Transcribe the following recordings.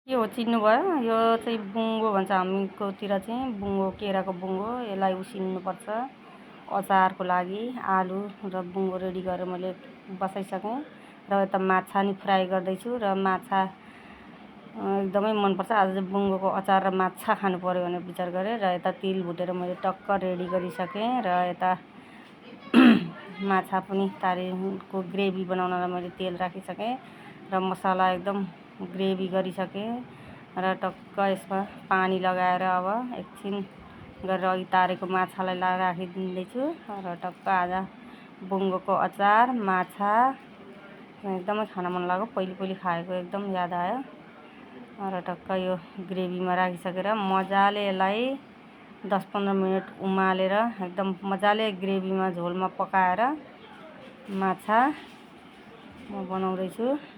यो चिन्नुभयो? यो चाहिँ बुङ्गो भन्छ हामीकोतिर चाहिँ बुङ्गो, केराको बुङ्गो। यसलाई उसिन्नुपर्छ अचारको लागि। आलु र बुङ्गो रेडी गरेर मैले बसाइसकेँ र यता माछा नि फ्राई गर्दैछु र माछा एकदमै मनपर्छ। आज चाहिँ बुङ्गोको अचार र माछा खानु पर्यो भनेर विचार गरेँ र यता तेल भुटेर मैले टक्क रेडी गरिसकेँ र यता माछा पनि तारेको ग्रेभी बनाउनलाई मैले तेल राखिसकेँ र मसला एकदम ग्रेभी गरिसकेँ र टक्क यसमा पानी लगाएर अब एकछिन गरेर अघि तारेको माछालाई राखिदिँदैछु र टक्क आज बुङ्गोको अचार माछा एकदमै खान मन लाग्यो। पहिले खाएको एकदम याद आयो र टक्क यो ग्रेभीमा राखिसकेर मजाले यसलाई 10-15 मिनट उमालेर एकदम मजाले ग्रेभीमा झोलमा पकाएर माछा म बनाउँदैछु।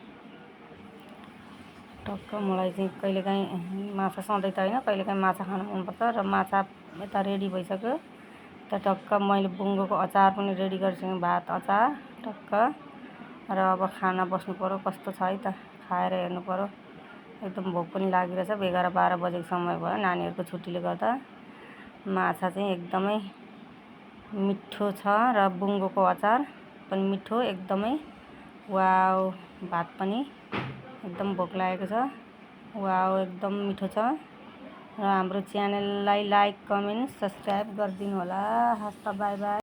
टक्क मलाई चाहिँ कहिलेकाहीँ माछा सधैँ त होइन, कहिलेकाहीँ माछा खान मनपर्छ र माछा यता रेडी भइसक्यो। त टक्क मैले बुङ्गोको अचार पनि रेडी गरिसकेँ, भात अचार टक्क। र अब खाना बस्नु पर्यो। कस्तो छ है त, खाएर हेर्नु पर्यो। एकदम भोक पनि लागिरहेछ। 11-12 बजेको समय भयो नानीहरूको छुट्टीले गर्दा। माछा चाहिँ एकदमै मिठो छ र बुङ्गोको अचार पनि मिठो एकदमै। वाउ, भात पनि एकदम भोक लागेको छ। वाउ, एकदम मिठो छ। र हाम्रो च्यानललाई लाइक, कमेन्ट, सब्सक्राइब गरिदिनु होला। हस्त, बाई बाई।